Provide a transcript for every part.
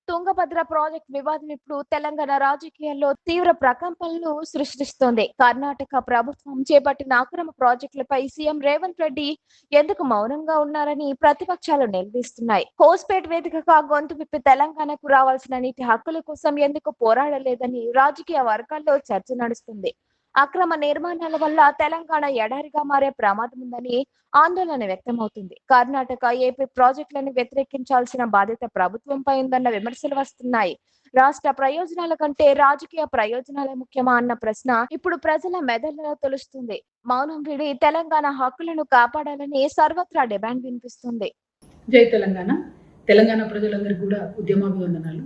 Tungabhadra project వివాదం ఇప్పుడు తెలంగాణ రాజకీయాల్లో తీవ్ర ప్రకంపనలు సృష్టిస్తోంది. కర్ణాటక ప్రభుత్వం చేపట్టిన అక్రమ ప్రాజెక్టులపై సీఎం రేవంత్ రెడ్డి ఎందుకు మౌనంగా ఉన్నారని ప్రతిపక్షాలు నిలదీస్తున్నాయి. హోస్పేట్ వేదికగా గొంతు విప్పి తెలంగాణకు రావాల్సిన నీటి హక్కుల కోసం ఎందుకు పోరాడలేదని రాజకీయ వర్గాల్లో చర్చ నడుస్తుంది. అక్రమ నిర్మాణాల వల్ల తెలంగాణ ఎడారిగా మారే ప్రమాదం ఉందని ఆందోళన వ్యక్తమవుతుంది. కర్ణాటక, ఏపీ ప్రాజెక్టులను వ్యతిరేకించాల్సిన బాధ్యత ప్రభుత్వంపై ఉందన్న విమర్శలు వస్తున్నాయి. రాష్ట్ర ప్రయోజనాల కంటే రాజకీయ ప్రయోజనాలే ముఖ్యమా అన్న ప్రశ్న ఇప్పుడు ప్రజల మెదళ్లలో తొలుస్తుంది. మౌనం వీడి తెలంగాణ హక్కులను కాపాడాలని సర్వత్రా డిమాండ్ వినిపిస్తుంది. జై తెలంగాణ. తెలంగాణ ప్రజలందరికీ కూడా ఉద్యమాభివందనాలు.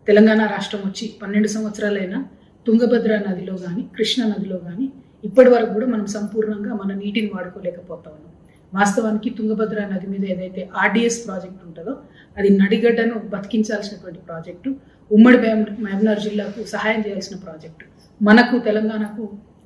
తెలంగాణ రాష్ట్రం వచ్చి 12 సంవత్సరాలైనా తుంగభద్ర నదిలో కానీ కృష్ణా నదిలో కానీ ఇప్పటి వరకు కూడా మనం సంపూర్ణంగా మన నీటిని వాడుకోలేకపోతా ఉన్నాం. వాస్తవానికి తుంగభద్ర నది మీద ఏదైతే ఆర్డిఎస్ ప్రాజెక్ట్ ఉంటుందో అది నడిగడ్డను బతికించాల్సినటువంటి ప్రాజెక్టు, ఉమ్మడి మహబూబ్నగర్ జిల్లాకు సహాయం చేయాల్సిన ప్రాజెక్టు, మనకు తెలంగాణకు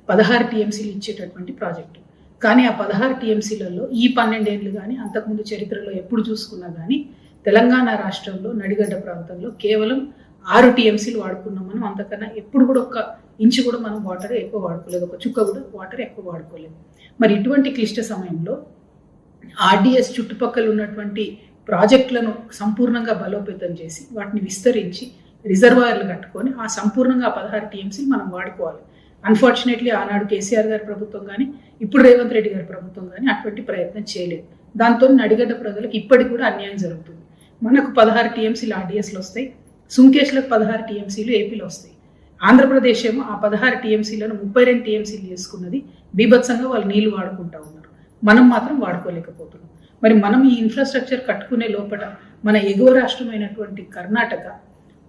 16 టీఎంసీలు ఇచ్చేటటువంటి ప్రాజెక్టు. కానీ ఆ 16 టీఎంసీలలో ఈ 12 ఏళ్ళు కానీ అంతకుముందు చరిత్రలో ఎప్పుడు చూసుకున్నా కానీ తెలంగాణ రాష్ట్రంలో నడిగడ్డ ప్రాంతంలో కేవలం 6 టీఎంసీలు వాడుకున్నాం. మనం అంతకన్నా ఎప్పుడు కూడా ఒక్క ఇంచు కూడా మనం వాటర్ ఎక్కువ వాడుకోలేదు, ఒక చుక్క కూడా వాటర్ ఎక్కువ వాడుకోలేదు. మరి ఇటువంటి క్లిష్ట సమయంలో ఆర్డిఎస్ చుట్టుపక్కల ఉన్నటువంటి ప్రాజెక్టులను సంపూర్ణంగా బలోపేతం చేసి వాటిని విస్తరించి రిజర్వాయర్లు కట్టుకొని ఆ సంపూర్ణంగా 16 టీఎంసీ మనం వాడుకోవాలి. అన్ఫార్చునేట్లీ ఆనాడు కేసీఆర్ గారి ప్రభుత్వం కానీ ఇప్పుడు రేవంత్ రెడ్డి గారి ప్రభుత్వం కానీ అటువంటి ప్రయత్నం చేయలేదు. దాంతో నడిగడ్డ ప్రజలకు ఇప్పటికి కూడా అన్యాయం జరుగుతుంది. మనకు 16 టీఎంసీలు ఆర్డిఎస్లు వస్తాయి, సుంకేష్లకు 16 టీఎంసీలు ఏపీలో వస్తాయి. ఆంధ్రప్రదేశ్ ఏమో ఆ 16 టీఎంసీలను 32 టీఎంసీలు చేసుకున్నది. బీభత్సంగా వాళ్ళు నీళ్లు వాడుకుంటా ఉన్నారు, మనం మాత్రం వాడుకోలేకపోతున్నాం. మరి మనం ఈ ఇన్ఫ్రాస్ట్రక్చర్ కట్టుకునే లోపల మన ఎగువ రాష్ట్రమైనటువంటి కర్ణాటక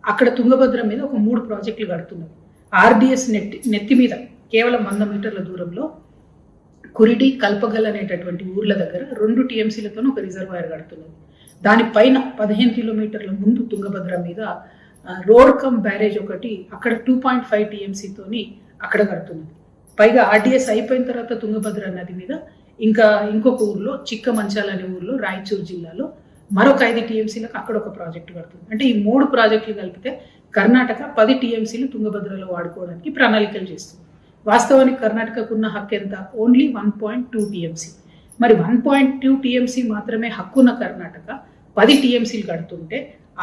అక్కడ తుంగభద్ర మీద ఒక 3 ప్రాజెక్టులు కడుతున్నది. ఆర్డిఎస్ నెత్తి మీద కేవలం 100 మీటర్ల దూరంలో కురిటి, కల్పగల్ అనేటటువంటి ఊర్ల దగ్గర 2 టీఎంసీలతో ఒక రిజర్వాయర్ కడుతున్నది. దానిపైన 15 కిలోమీటర్ల ముందు తుంగభద్ర మీద రోడ్ కమ్ బ్యారేజ్ ఒకటి అక్కడ 2.5 టీఎంసీతోని అక్కడ కడుతున్నది. పైగా ఆర్డిఎస్ అయిపోయిన తర్వాత తుంగభద్ర నది మీద ఇంకొక ఊర్లో చిక్కమంచాల అనే ఊర్లో రాయచూరు జిల్లాలో మరొక 5 టీఎంసీలకు అక్కడ ఒక ప్రాజెక్టు కడుతుంది. అంటే ఈ 3 ప్రాజెక్టులు కలిపితే కర్ణాటక 10 టీఎంసీలు తుంగభద్రలో వాడుకోవడానికి ప్రణాళికలు చేస్తుంది. వాస్తవానికి కర్ణాటకకు ఉన్న హక్కు ఎంత? Only 1.2 TMC. మరి 1.2 టీఎంసీ మాత్రమే హక్కున్న కర్ణాటక 10 టీఎంసీలు కడుతుంటే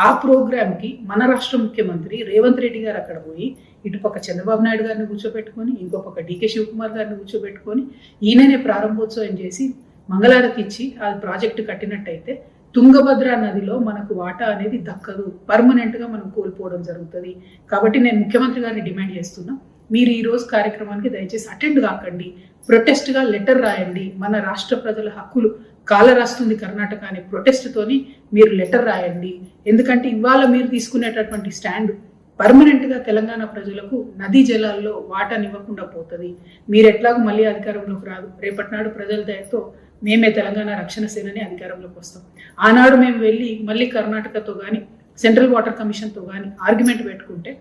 ఆ ప్రోగ్రామ్కి మన రాష్ట్ర ముఖ్యమంత్రి రేవంత్ రెడ్డి గారు అక్కడ పోయి ఇటుపక్క చంద్రబాబు నాయుడు గారిని కూర్చోబెట్టుకొని ఇంకో పక్క డీకే శివకుమార్ గారిని కూర్చోబెట్టుకొని ఈయననే ప్రారంభోత్సవం చేసి మంగళారతి ఇచ్చి ఆ ప్రాజెక్టు కట్టినట్టయితే తుంగభద్ర నదిలో మనకు వాటా అనేది దక్కదు, పర్మనెంట్గా మనం కోల్పోవడం జరుగుతుంది. కాబట్టి నేను ముఖ్యమంత్రి గారిని డిమాండ్ చేస్తున్నా, మీరు ఈ రోజు కార్యక్రమానికి దయచేసి అటెండ్ కాకండి, ప్రొటెస్ట్గా లెటర్ రాయండి. మన రాష్ట్ర ప్రజల హక్కులు కాలరాస్తుంది కర్ణాటక అనే ప్రొటెస్ట్తోని మీరు లెటర్ రాయండి. ఎందుకంటే ఇవాళ మీరు తీసుకునేటటువంటి స్టాండ్ పర్మనెంట్గా తెలంగాణ ప్రజలకు నదీ జలాల్లో వాటానివ్వకుండా పోతుంది. మీరు ఎట్లాగో మళ్ళీ అధికారంలోకి రాదు. రేపటి నాడు ప్రజల దయతో మేమే తెలంగాణ రక్షణ సేనని అధికారంలోకి వస్తాం. ఆనాడు మేము వెళ్ళి మళ్ళీ కర్ణాటకతో కానీ సెంట్రల్ వాటర్ కమిషన్తో కానీ ఆర్గ్యుమెంట్ పెట్టుకుంటే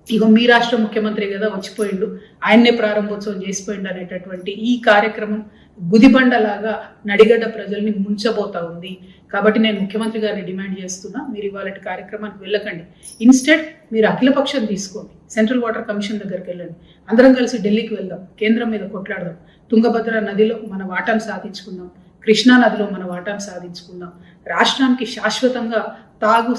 ఇగో మీ రాష్ట్ర ముఖ్యమంత్రి కదా వచ్చిపోయిండు, ఆయన్నే ప్రారంభోత్సవం చేసిపోయిండు అనేటటువంటి ఈ కార్యక్రమం గుదిబండలాగా నడిగడ్డ ప్రజల్ని ముంచబోతా ఉంది. కాబట్టి నేను ముఖ్యమంత్రి గారిని డిమాండ్ చేస్తున్నా, మీరు ఇవాళ కార్యక్రమానికి వెళ్ళకండి. ఇన్స్టెడ్ మీరు అఖిలపక్షం తీసుకోండి, సెంట్రల్ వాటర్ కమిషన్ దగ్గరికి వెళ్ళండి, అందరం కలిసి ఢిల్లీకి వెళ్దాం, కేంద్రం మీద కొట్లాడదాం, తుంగభద్ర నదిలో మన వాటాను సాధించుకుందాం, కృష్ణా నదిలో మన వాటాను సాధించుకుందాం, రాష్ట్రానికి శాశ్వతంగా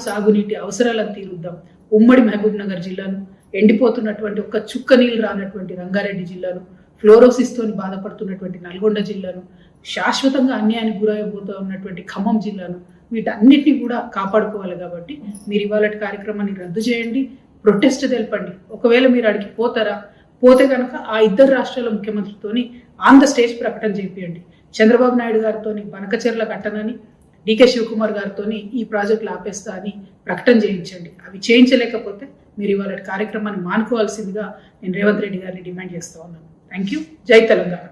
సాగునీటి అవసరాలను తీరుద్దాం. ఉమ్మడి మహబూబ్ నగర్ జిల్లాను, ఎండిపోతున్నటువంటి ఒక్క చుక్క నీళ్ళు రానటువంటి రంగారెడ్డి జిల్లాను, ఫ్లోరోసిస్తో బాధపడుతున్నటువంటి నల్గొండ జిల్లాను, శాశ్వతంగా అన్యాయానికి గురైపోతూ ఉన్నటువంటి ఖమ్మం జిల్లాను, వీటన్నిటిని కూడా కాపాడుకోవాలి. కాబట్టి మీరు ఇవాళ కార్యక్రమాన్ని రద్దు చేయండి, ప్రొటెస్ట్ తెలపండి. ఒకవేళ మీరు అడిగి పోతే కనుక ఆ 2 రాష్ట్రాల ముఖ్యమంత్రితోని ఆన్ ద స్టేజ్ ప్రకటన చేపియండి. చంద్రబాబు నాయుడు గారితో బనకచెర్ల కట్టనని, డీకే శివకుమార్ గారితో ఈ ప్రాజెక్టులు ఆపేస్తా అని ప్రకటన చేయించండి. అవి చేయించలేకపోతే మీరు ఇవాళ కార్యక్రమాన్ని మానుకోవాల్సిందిగా నేను రేవంత్ రెడ్డి గారిని డిమాండ్ చేస్తా ఉన్నాను. Thank you. జై తెలంగాణ.